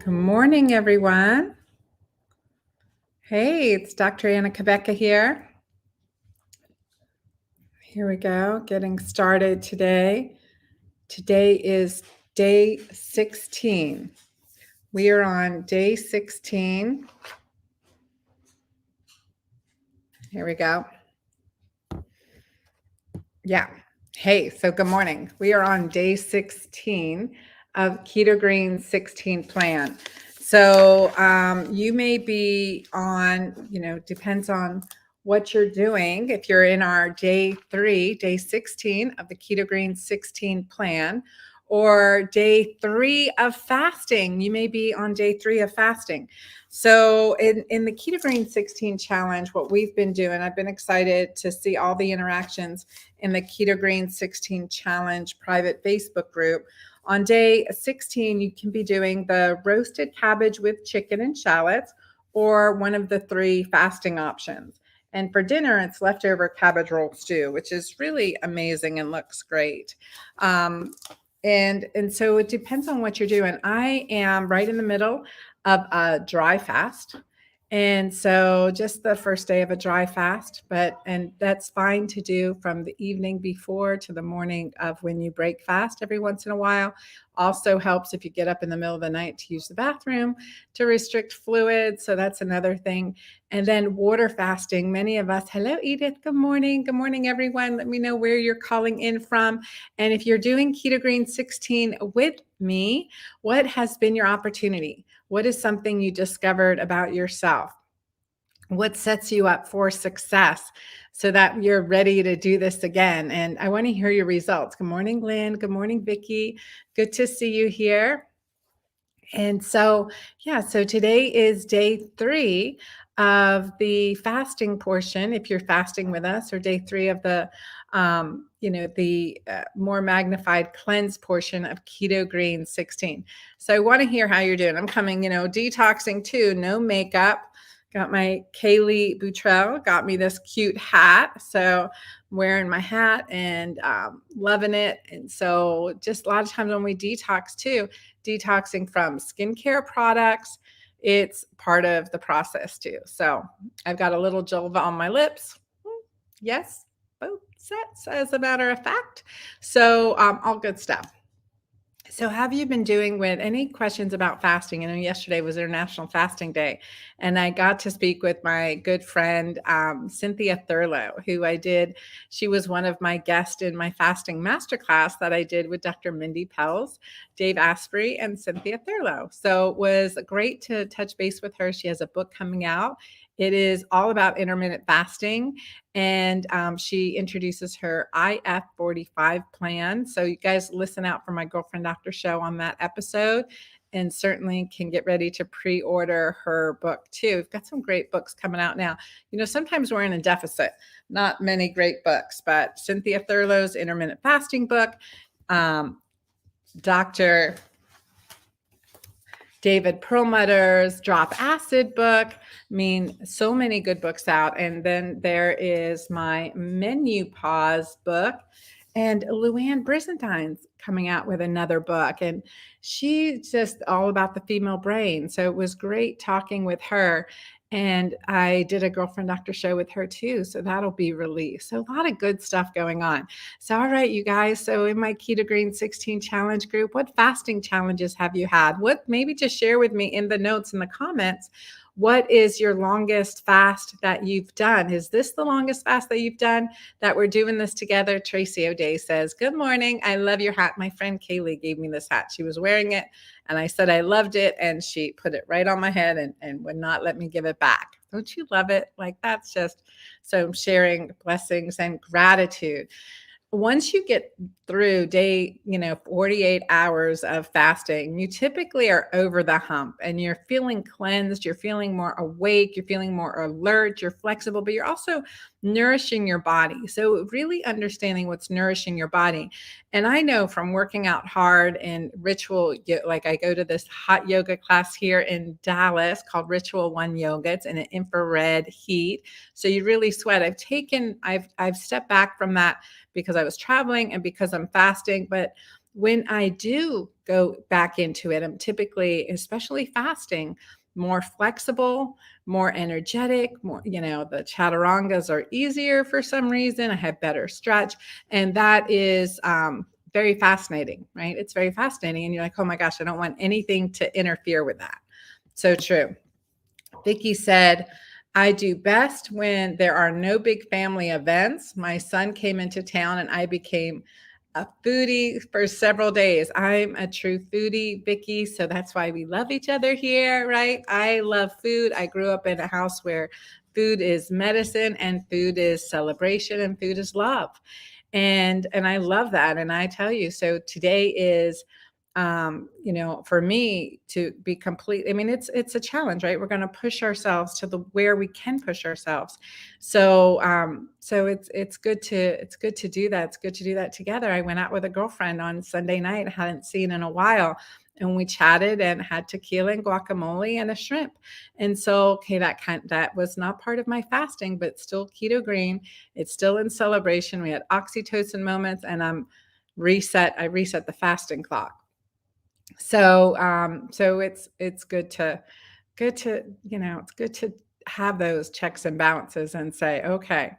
Good morning, everyone. Hey, it's Dr. Anna Quebeca here. Here we go, getting started today. Today is day 16. We are on day 16. Here we go. Yeah. Hey, so good morning. We are on day 16 of Keto Green 16 plan. So you may be on, depends on what you're doing. If you're in our day 16 of the Keto Green 16 plan, or day 3 of fasting, you may be on day 3 of fasting. So in the Keto Green 16 challenge, what we've been doing, I've been excited to see all the interactions in the Keto Green 16 challenge private Facebook group. On day 16, you can be doing the roasted cabbage with chicken and shallots, or one of the 3 fasting options. And for dinner, it's leftover cabbage roll stew, which is really amazing and looks great. And so it depends on what you're doing. I am right in the middle of a dry fast. And so just the first day of a dry fast, and that's fine to do from the evening before to the morning of when you break fast every once in a while. Also helps if you get up in the middle of the night to use the bathroom to restrict fluids. So that's another thing. And then water fasting. Many of us, hello, Edith. Good morning. Good morning, everyone. Let me know where you're calling in from. And if you're doing Keto Green 16 with me, what has been your opportunity? What is something you discovered about yourself? What sets you up for success so that you're ready to do this again? And I want to hear your results. Good morning, Lynn. Good morning, Vicki. Good to see you here. And so, so today is day 3 of the fasting portion, if you're fasting with us, or day 3 of the, more magnified cleanse portion of Keto Green 16. So I want to hear how you're doing. I'm coming, detoxing too, no makeup. Got my Kaylee Boutrell, got me this cute hat. So I'm wearing my hat and loving it. And so just a lot of times when we detox too, detoxing from skincare products, it's part of the process too. So I've got a little Jolva on my lips. Yes, both sets as a matter of fact. So all good stuff. So have you been doing with any questions about fasting? I know yesterday was International Fasting Day, and I got to speak with my good friend, Cynthia Thurlow, she was one of my guests in my fasting masterclass that I did with Dr. Mindy Pelz, Dave Asprey, and Cynthia Thurlow. So it was great to touch base with her. She has a book coming out. It is all about intermittent fasting, and she introduces her IF45 plan. So you guys listen out for my Girlfriend Doctor show on that episode, and certainly can get ready to pre-order her book too. We've got some great books coming out now. Sometimes we're in a deficit, not many great books, but Cynthia Thurlow's intermittent fasting book, Dr. David Perlmutter's Drop Acid book. So many good books out. And then there is my Menopause book, and Luann Brisendine's coming out with another book. And she's just all about the female brain. So it was great talking with her. And I did a Girlfriend Doctor show with her too. So that'll be released. So a lot of good stuff going on. So, all right, you guys. So in my Keto Green 16 challenge group, what fasting challenges have you had? Maybe just share with me in the notes in the comments. What is your longest fast that you've done? Is this the longest fast that you've done, that we're doing this together? Tracy O'Day says, good morning. I love your hat. My friend Kaylee gave me this hat. She was wearing it, and I said I loved it, and she put it right on my head and would not let me give it back. Don't you love it? That's just, so I'm sharing blessings and gratitude. Once you get through day, 48 hours of fasting, you typically are over the hump and you're feeling cleansed, you're feeling more awake, you're feeling more alert, you're flexible, but you're also nourishing your body. So really understanding what's nourishing your body. And I know from working out hard in Ritual, like I go to this hot yoga class here in Dallas called Ritual One Yoga. It's in an infrared heat. So you really sweat. I've stepped back from that because I was traveling and because I'm fasting, but when I do go back into it, I'm typically, especially fasting, more flexible, more energetic, more, the chaturangas are easier for some reason. I have better stretch. And that is very fascinating, right? It's very fascinating. And you're like, oh my gosh, I don't want anything to interfere with that. So true. Vicky said, I do best when there are no big family events. My son came into town and I became a foodie for several days. I'm a true foodie, Vicky, so that's why we love each other here, right? I love food. I grew up in a house where food is medicine and food is celebration and food is love. And I love that. And I tell you, so today is for me to be complete. I mean, it's a challenge, right? We're going to push ourselves to the where we can push ourselves. So it's good to do that. It's good to do that together. I went out with a girlfriend on Sunday night, I hadn't seen in a while. And we chatted and had tequila and guacamole and a shrimp. And so, okay, that was not part of my fasting, but still keto green. It's still in celebration. We had oxytocin moments, and I reset the fasting clock. So it's good to it's good to have those checks and balances and say, okay,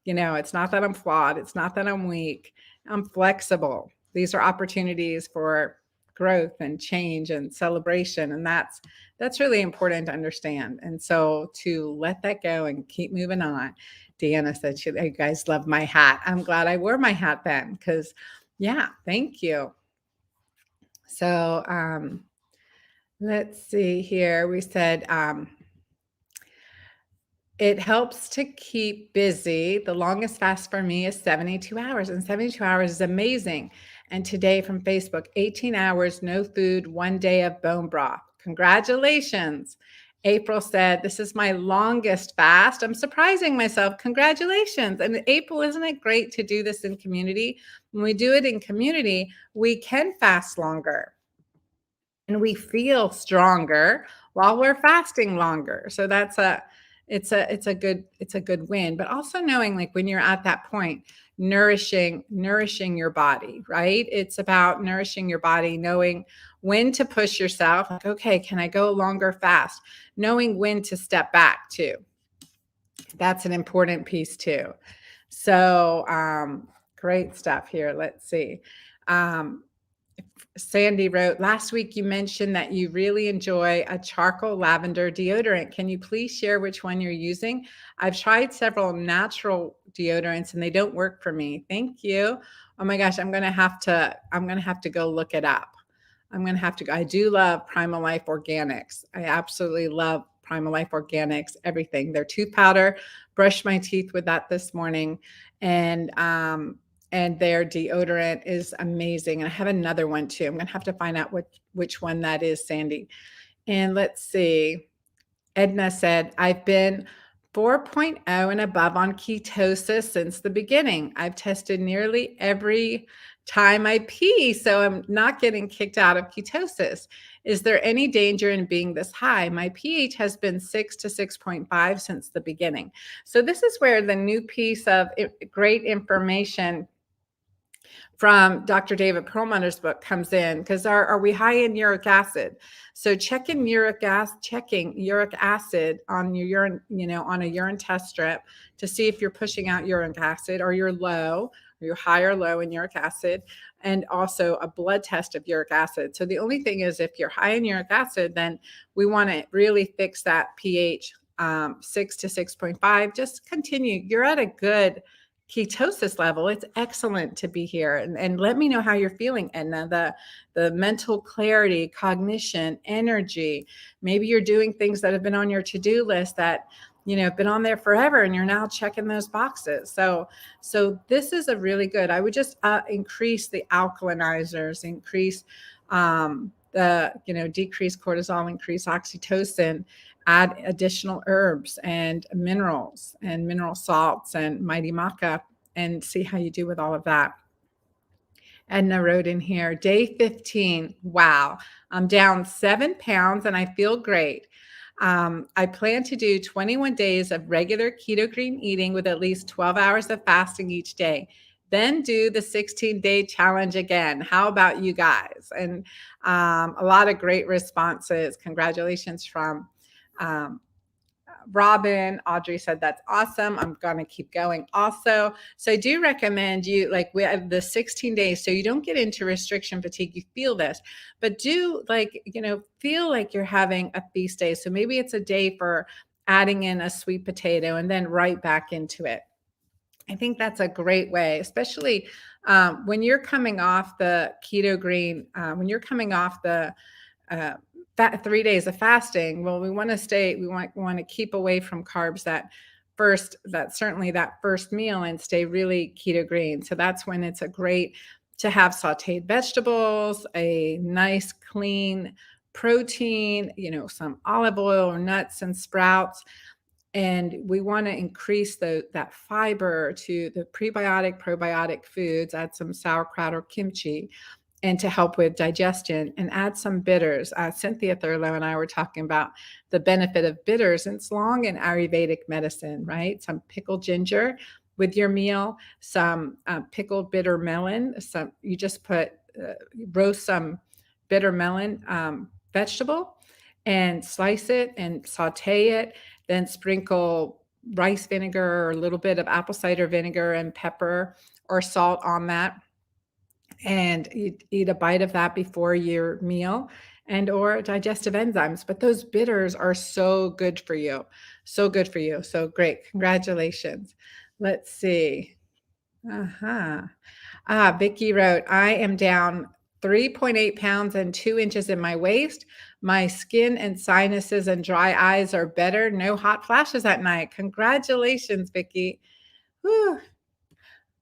it's not that I'm flawed, it's not that I'm weak, I'm flexible. These are opportunities for growth and change and celebration, and that's really important to understand. And so to let that go and keep moving on. Deanna said, you guys love my hat. I'm glad I wore my hat then, because thank you. So let's see here. We said it helps to keep busy. The longest fast for me is 72 hours, and 72 hours is amazing. And today from Facebook, 18 hours, no food, 1 day of bone broth. Congratulations. April said, this is my longest fast. I'm surprising myself. Congratulations. And April, isn't it great to do this in community? When we do it in community, we can fast longer and we feel stronger while we're fasting longer. So it's a good win. But also knowing, like, when you're at that point, nourishing your body, right? It's about nourishing your body, knowing when to push yourself, like, okay, can I go longer fast? Knowing when to step back too. That's an important piece too. So great stuff here. Let's see. Sandy wrote, last week you mentioned that you really enjoy a charcoal lavender deodorant. Can you please share which one you're using? I've tried several natural deodorants and they don't work for me. Thank you. Oh my gosh, I'm going to have to go look it up. I do love Primal Life Organics. I absolutely love Primal Life Organics, everything. Their tooth powder, brushed my teeth with that this morning. And their deodorant is amazing. And I have another one too. I'm going to have to find out which one that is, Sandy. And let's see. Edna said, I've been 4.0 and above on ketosis since the beginning. I've tested nearly every time I pee, so I'm not getting kicked out of ketosis. Is there any danger in being this high? My pH has been 6 to 6.5 since the beginning. So this is where the new piece of great information from Dr. David Perlmutter's book comes in, because are we high in uric acid? So checking uric acid on your urine, on a urine test strip to see if you're pushing out uric acid, or you're low, or you're high or low in uric acid, and also a blood test of uric acid. So the only thing is, if you're high in uric acid, then we want to really fix that pH 6 to 6.5. Just continue. You're at a good ketosis level. It's excellent to be here, and let me know how you're feeling, Edna. The mental clarity, cognition, energy. Maybe you're doing things that have been on your to-do list that have been on there forever, and you're now checking those boxes. So this is a really good. I would just increase the alkalinizers, increase decrease cortisol, increase oxytocin, add additional herbs and minerals and mineral salts and mighty maca, and see how you do with all of that. Edna wrote in here, day 15. Wow, I'm down 7 pounds and I feel great. I plan to do 21 days of regular keto green eating with at least 12 hours of fasting each day. then do the 16-day challenge again. How about you guys? And a lot of great responses. Congratulations from um, Robin. Audrey said that's awesome. I'm going to keep going also. So I do recommend you, like, we have the 16 days, so you don't get into restriction fatigue. You feel this, but do, like, feel like you're having a feast day. So maybe it's a day for adding in a sweet potato and then right back into it. I think that's a great way, especially when you're coming off the keto green, when you're coming off the 3 days of fasting. Well, we want to keep away from carbs certainly that first meal, and stay really keto green. So that's when it's a great to have sauteed vegetables, a nice clean protein, some olive oil or nuts and sprouts. And we want to increase that fiber to the prebiotic, probiotic foods, add some sauerkraut or kimchi, and to help with digestion, and add some bitters. Cynthia Thurlow and I were talking about the benefit of bitters, and it's long in Ayurvedic medicine, right? Some pickled ginger with your meal, some pickled bitter melon. You just roast some bitter melon vegetable and slice it and saute it, then sprinkle rice vinegar or a little bit of apple cider vinegar and pepper or salt on that, and eat a bite of that before your meal, and or digestive enzymes. But those bitters are so good for you. So good for you. So great. Congratulations. Let's see. Vicky wrote, I am down 3.8 pounds and 2 inches in my waist. My skin and sinuses and dry eyes are better. No hot flashes at night. Congratulations, Vicky. Whew.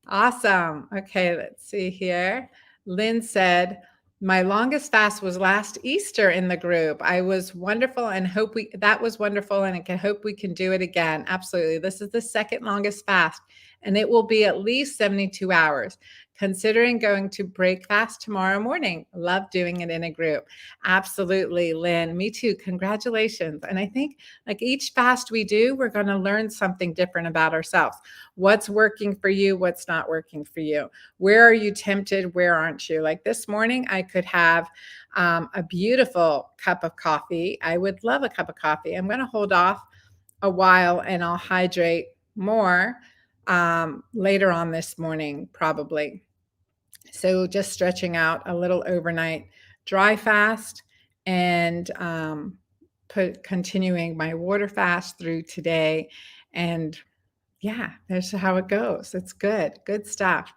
Awesome. Okay, let's see here. Lynn said, my longest fast was last Easter in the group. I was wonderful and that was wonderful, and I can hope we can do it again. Absolutely. This is the second longest fast, and it will be at least 72 hours. Considering going to break fast tomorrow morning. Love doing it in a group. Absolutely, Lynn. Me too. Congratulations. And I think, like, each fast we do, we're going to learn something different about ourselves. What's working for you? What's not working for you? Where are you tempted? Where aren't you? Like this morning, I could have a beautiful cup of coffee. I would love a cup of coffee. I'm going to hold off a while, and I'll hydrate more later on this morning, probably. So just stretching out a little overnight dry fast, and continuing my water fast through today. And yeah, that's how it goes. It's good stuff.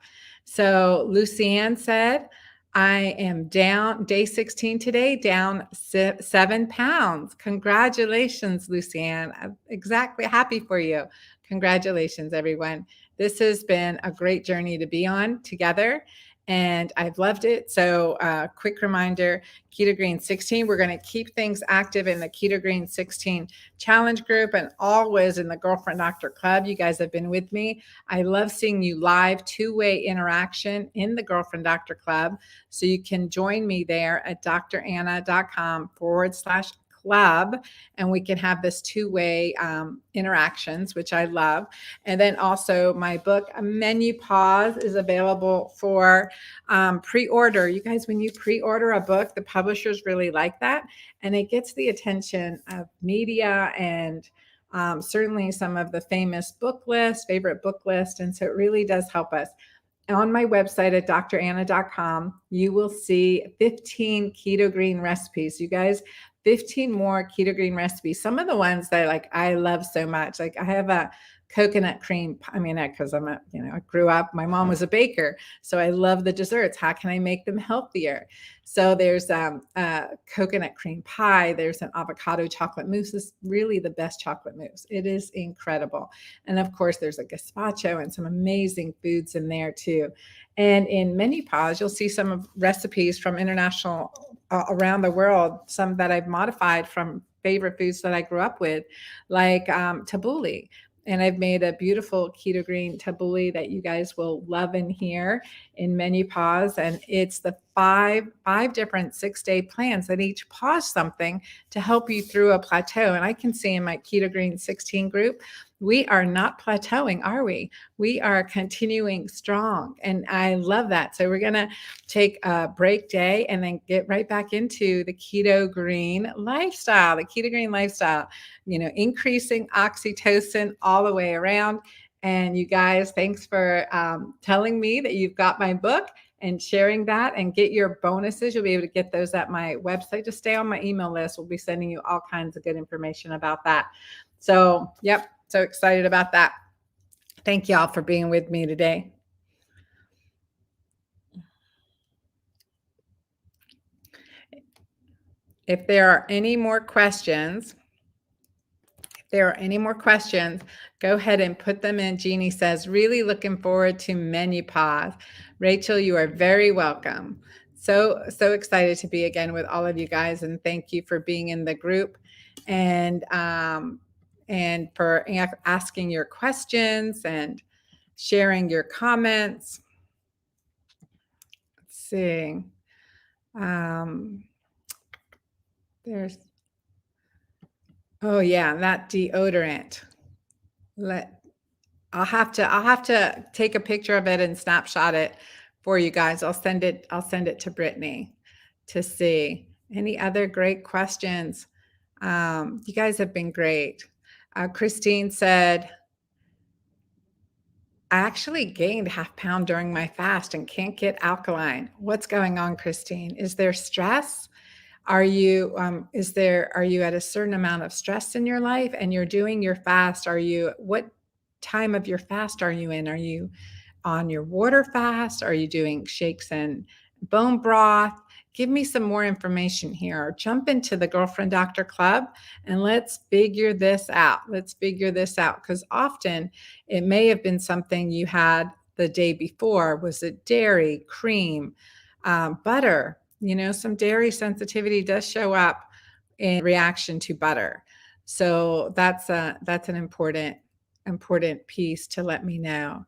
So Lucianne said, I am down day 16 today, down 7 pounds. Congratulations, Lucianne. I'm exactly happy for you. Congratulations, everyone. This has been a great journey to be on together, and I've loved it. So quick reminder, Keto Green 16, we're going to keep things active in the Keto Green 16 challenge group, and always in the Girlfriend Doctor Club. You guys have been with me. I love seeing you live, two-way interaction in the Girlfriend Doctor Club. So you can join me there at dranna.com/club, and we can have this two-way interactions, which I love. And then also my book, Menu Pause, is available for pre-order. You guys, when you pre-order a book, the publishers really like that, and it gets the attention of media and certainly some of the famous favorite book list. And so it really does help us. On my website at dranna.com, you will see 15 keto green recipes. You guys, 15 more keto green recipes. Some of the ones that I love so much. Like I have a coconut cream. I mean, because I grew up, my mom was a baker, so I love the desserts. How can I make them healthier? So there's coconut cream pie. There's an avocado chocolate mousse. This is really the best chocolate mousse. It is incredible. And of course, there's a gazpacho and some amazing foods in there too. And in Menu Pause, you'll see some of recipes from international around the world, some that I've modified from favorite foods that I grew up with, like tabbouleh. And I've made a beautiful keto green tabbouleh that you guys will love and hear in Menu Pause. And it's the five different 6-day plans that each pause something to help you through a plateau. And I can see in my Keto Green 16 group, we are not plateauing, are we? We are continuing strong. And I love that. So we're going to take a break day and then get right back into the keto green lifestyle, increasing oxytocin all the way around. And you guys, thanks for telling me that you've got my book and sharing that, and get your bonuses. You'll be able to get those at my website. Just stay on my email list. We'll be sending you all kinds of good information about that. So, yep, so excited about that. Thank y'all for being with me today. If there are any more questions, go ahead and put them in. Jeannie says, really looking forward to menopause. Rachel, you are very welcome. So excited to be again with all of you guys, and thank you for being in the group and for asking your questions and sharing your comments. Let's see. Oh yeah, that deodorant. I'll have to take a picture of it and snapshot it for you guys. I'll send it to Brittany to see. Any other great questions? You guys have been great. Christine said, I actually gained half pound during my fast and can't get alkaline. What's going on, Christine? Is there stress? Are you at a certain amount of stress in your life and you're doing your fast? What time of your fast are you in? Are you on your water fast? Are you doing shakes and bone broth? Give me some more information here. Jump into the Girlfriend Doctor Club and let's figure this out. Because often it may have been something you had the day before. Was it dairy, cream, butter? Some dairy sensitivity does show up in reaction to butter. So that's an important piece to let me know.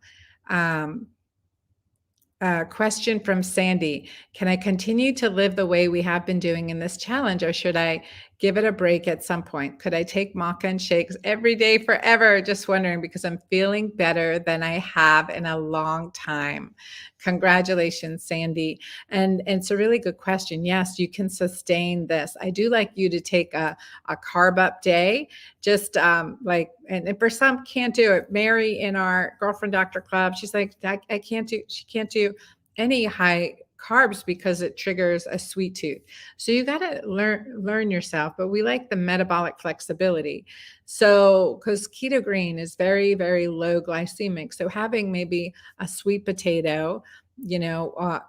Question from Sandy. Can I continue to live the way we have been doing in this challenge, or should I give it a break at some point? Could I take maca and shakes every day forever? Just wondering, because I'm feeling better than I have in a long time. Congratulations, Sandy. And it's a really good question. Yes, you can sustain this. I do like you to take a carb up day, just and for some can't do it. Mary in our Girlfriend Doctor Club, she's like, she can't do any high carbs because it triggers a sweet tooth. So you got to learn yourself, but we like the metabolic flexibility. So, because keto green is very, very low glycemic. So having maybe a sweet potato,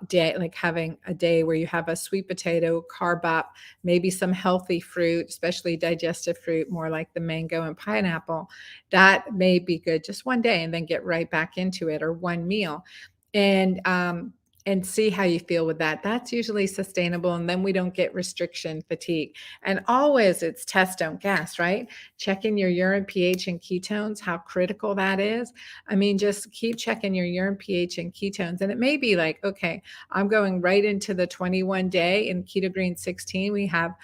day, like having a day where you have a sweet potato, carb up, maybe some healthy fruit, especially digestive fruit, more like the mango and pineapple, that may be good just one day, and then get right back into it, or one meal. And see how you feel with that. That's usually sustainable. And then we don't get restriction fatigue. And always it's test, don't guess, right? Checking your urine pH and ketones, how critical that is. I mean, just keep checking your urine pH and ketones. And it may be like, okay, I'm going right into the 21 day in Keto Green 16. We have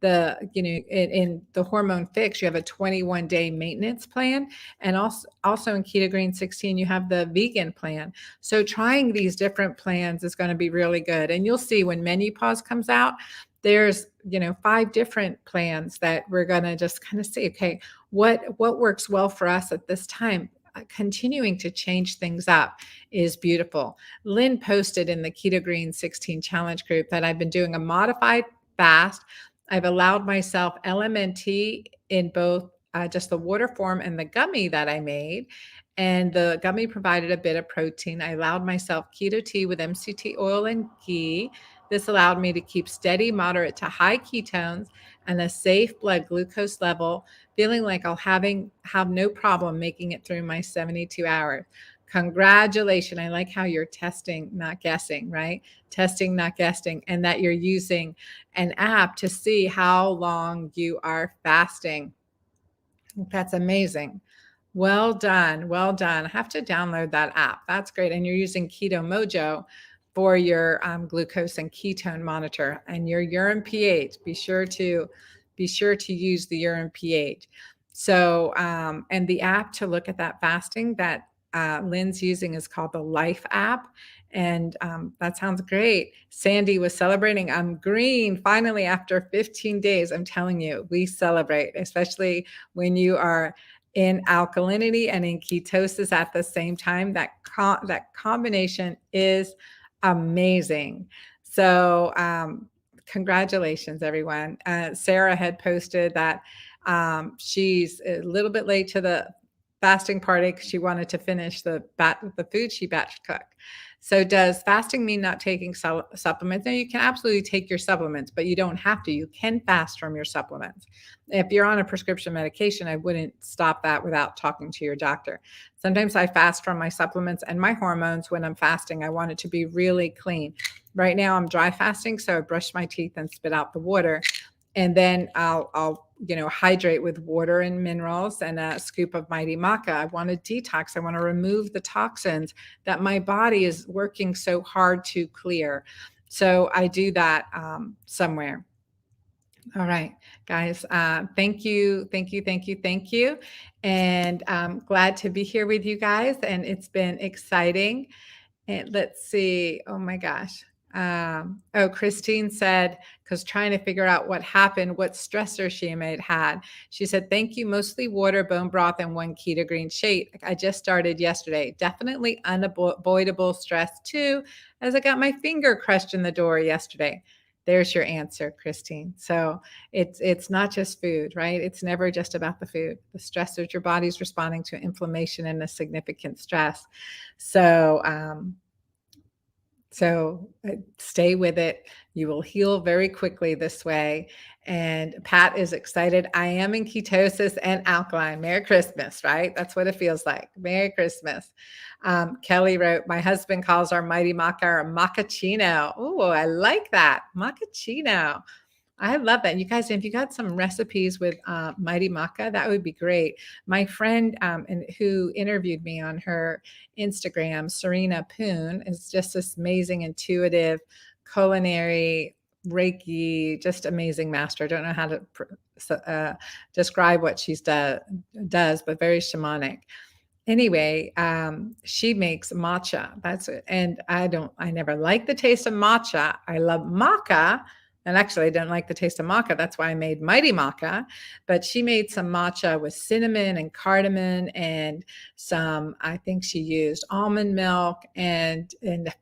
in the hormone fix, you have a 21 day maintenance plan. And also in Keto Green 16, you have the vegan plan. So trying these different plans is going to be really good. And you'll see when menopause comes out, there's 5 different plans that we're going to just kind of see, okay, what works well for us at this time. Continuing to change things up is beautiful. Lynn posted in the Keto Green 16 challenge group that I've been doing a modified fast. I've allowed myself LMNT in both just the water form and the gummy that I made. And the gummy provided a bit of protein. I allowed myself keto tea with MCT oil and ghee. This allowed me to keep steady, moderate to high ketones and a safe blood glucose level, feeling like I'll have no problem making it through my 72 hours. Congratulations. I like how you're testing, not guessing, right? Testing, not guessing, and that you're using an app to see how long you are fasting. That's amazing. Well done. Well done. I have to download that app. That's great. And you're using Keto Mojo for your glucose and ketone monitor, and your urine pH. Be sure to use the urine pH. So, and the app to look at that fasting that Lynn's using is called the Life app. And that sounds great. Sandy was celebrating. I'm green finally after 15 days. I'm telling you, we celebrate, especially when you are in alkalinity and in ketosis at the same time. That combination is amazing. So, congratulations, everyone. Sarah had posted that she's a little bit late to the fasting party because she wanted to finish the food she batch cooked. So does fasting mean not taking supplements? No, you can absolutely take your supplements, but you don't have to. You can fast from your supplements. If you're on a prescription medication, I wouldn't stop that without talking to your doctor. Sometimes I fast from my supplements and my hormones when I'm fasting. I want it to be really clean. Right now I'm dry fasting, so I brush my teeth and spit out the water. And then I'll hydrate with water and minerals and a scoop of Mighty Maca. I want to detox. I want to remove the toxins that my body is working so hard to clear. So I do that somewhere. All right, guys. Thank you. And I'm glad to be here with you guys. And it's been exciting. And let's see. Oh my gosh. Christine said, because trying to figure out what happened, what stressor she had. She said, thank you. Mostly water, bone broth, and 1 keto green shake. I just started yesterday. Definitely unavoidable stress too, as I got my finger crushed in the door yesterday. There's your answer, Christine. So it's not just food, right? It's never just about the food. The stressors, your body's responding to inflammation and a significant stress. So stay with it. You will heal very quickly this way. And Pat is excited. I am in ketosis and alkaline. Merry Christmas, right? That's what it feels like. Merry Christmas. Kelly wrote, my husband calls our Mighty Maca a macchiato. Oh, I like that. Macchiato. I love that. You guys, if you got some recipes with Mighty Maca, that would be great. My friend who interviewed me on her Instagram, Serena Poon, is just this amazing, intuitive, culinary, Reiki, just amazing master. I don't know how to describe what she does, but very shamanic. Anyway, she makes matcha. That's it. And I never liked the taste of matcha. I love maca. And actually, I didn't like the taste of maca. That's why I made Mighty Maca. But she made some matcha with cinnamon and cardamom and I think she used almond milk and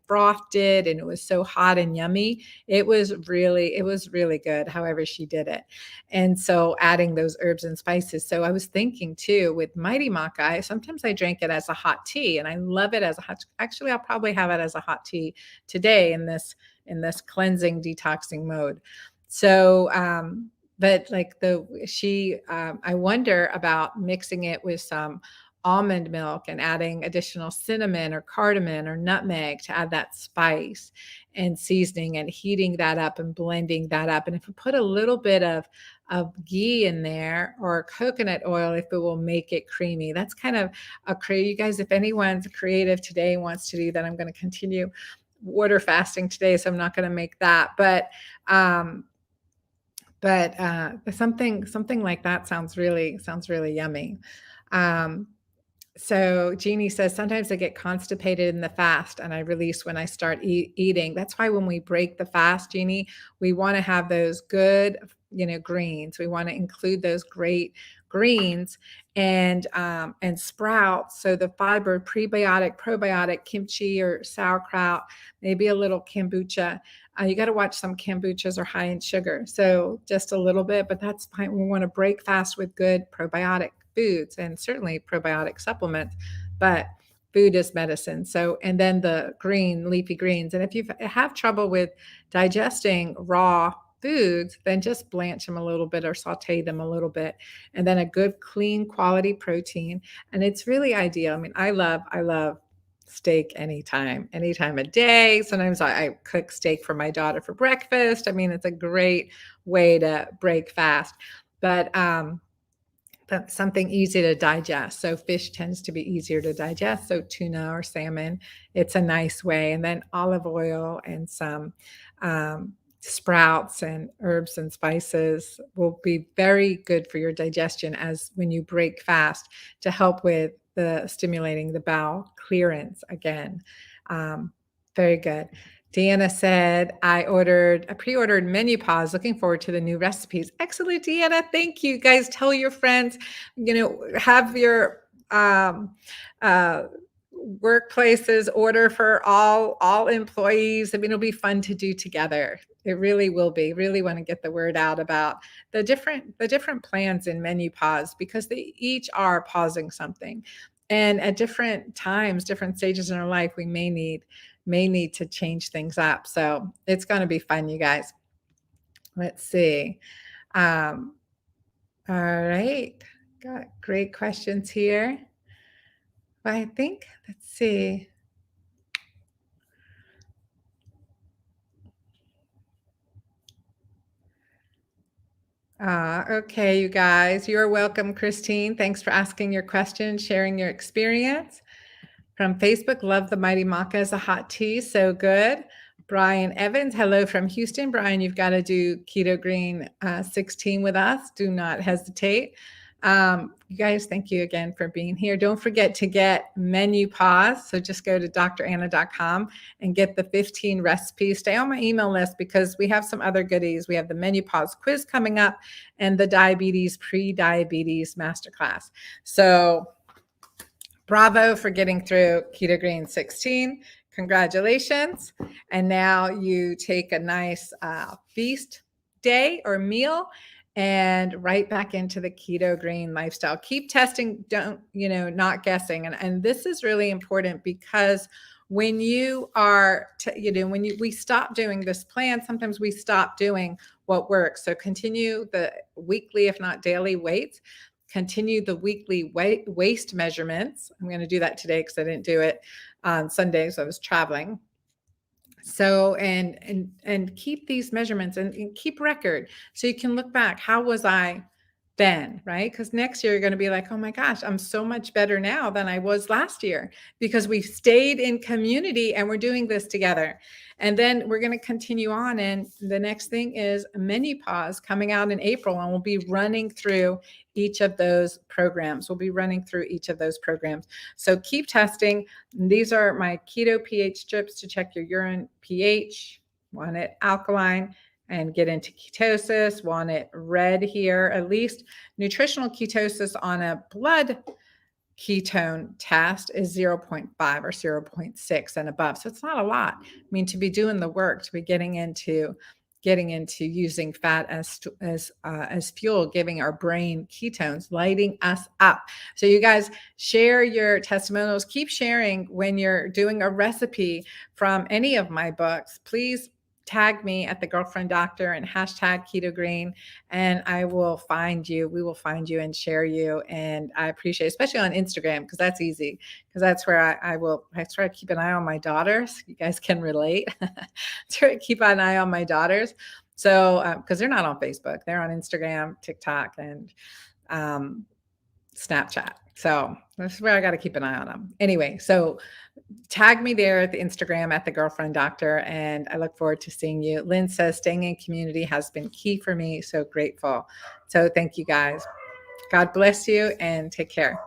frothed it. And it was so hot and yummy. It was really good, however she did it. And so adding those herbs and spices. So I was thinking too, with Mighty Maca, sometimes I drink it as a hot tea and I love it as a hot. Actually, I'll probably have it as a hot tea today in this cleansing, detoxing mode. So, but like I wonder about mixing it with some almond milk and adding additional cinnamon or cardamom or nutmeg to add that spice and seasoning and heating that up and blending that up. And if you put a little bit of ghee in there or coconut oil, if it will make it creamy. That's kind of you guys, if anyone's creative today wants to do that, I'm going to continue water fasting today, so I'm not going to make that. But something like that sounds really yummy. So Jeannie says, sometimes I get constipated in the fast and I release when I start eating. That's why when we break the fast, Jeannie, we want to have those good, greens. We want to include those great greens and sprouts. So the fiber, prebiotic, probiotic, kimchi or sauerkraut, maybe a little kombucha. You got to watch, some kombuchas are high in sugar. So just a little bit, but that's fine. We want to break fast with good probiotic foods and certainly probiotic supplements, but food is medicine. So, and then the leafy greens. And if you have trouble with digesting raw foods, then just blanch them a little bit or saute them a little bit. And then a good, clean, quality protein. And it's really ideal. I mean, I love steak anytime of day. Sometimes I cook steak for my daughter for breakfast. I mean, it's a great way to break fast. But that's something easy to digest. So fish tends to be easier to digest. So tuna or salmon, it's a nice way. And then olive oil and some sprouts and herbs and spices will be very good for your digestion as when you break fast to help with the stimulating the bowel clearance again. Um, very good. Deanna said, I pre-ordered menu pause. Looking forward to the new recipes. Excellent, Deanna. Thank you. Guys, tell your friends, have your uh, workplaces order for all employees. I mean, it'll be fun to do together. It really will be. Really want to get the word out about the different plans in menu pause because they each are pausing something. And at different times, different stages in our life, we may need to change things up. So it's going to be fun, you guys. Let's see. Um, all right. Got great questions here. I think, let's see. Okay, you guys, you're welcome, Christine. Thanks for asking your question, sharing your experience. From Facebook, love the Mighty Maca as a hot tea, so good. Brian Evans, hello from Houston. Brian, you've got to do Keto Green 16 with us. Do not hesitate. You guys, thank you again for being here. Don't forget to get menu pause. So just go to dranna.com and get the 15 recipes. Stay on my email list because we have some other goodies. We have the menu pause quiz coming up and the diabetes pre-diabetes masterclass. So bravo for getting through Keto Green 16. Congratulations. And now you take a nice feast day or meal and right back into the Keto Green lifestyle. Keep testing, don't, not guessing. And this is really important because when you are, we stop doing this plan, sometimes we stop doing what works. So continue the weekly, if not daily weights. Continue the weekly waist measurements. I'm going to do that today because I didn't do it on Sundays. I was traveling. So, and keep these measurements and keep record so you can look back. How was I then, right? Because next year you're going to be like, oh my gosh, I'm so much better now than I was last year because we stayed in community and we're doing this together. And then we're going to continue on. And the next thing is a menu pause coming out in April, and we'll be running through each of those programs. So keep testing. These are my Keto pH strips to check your urine pH. Want it alkaline and get into ketosis. Want it red here, at least nutritional ketosis on a blood ketone test is 0.5 or 0.6 and above. So it's not a lot. I mean, to be doing the work, to be getting into using fat as fuel, giving our brain ketones, lighting us up. So you guys share your testimonials. Keep sharing when you're doing a recipe from any of my books. Please tag me at the Girlfriend Doctor and hashtag Keto Green, and I will find you. We will find you and share you. And I appreciate, especially on Instagram, because that's easy. Because that's where I try to keep an eye on my daughters. You guys can relate. Try to keep an eye on my daughters. So because they're not on Facebook, they're on Instagram, TikTok, and Snapchat. So that's where I got to keep an eye on them. Anyway, so tag me there at the Instagram at the Girlfriend Doctor, and I look forward to seeing you. Lynn says staying in community has been key for me. So grateful. So thank you guys. God bless you and take care.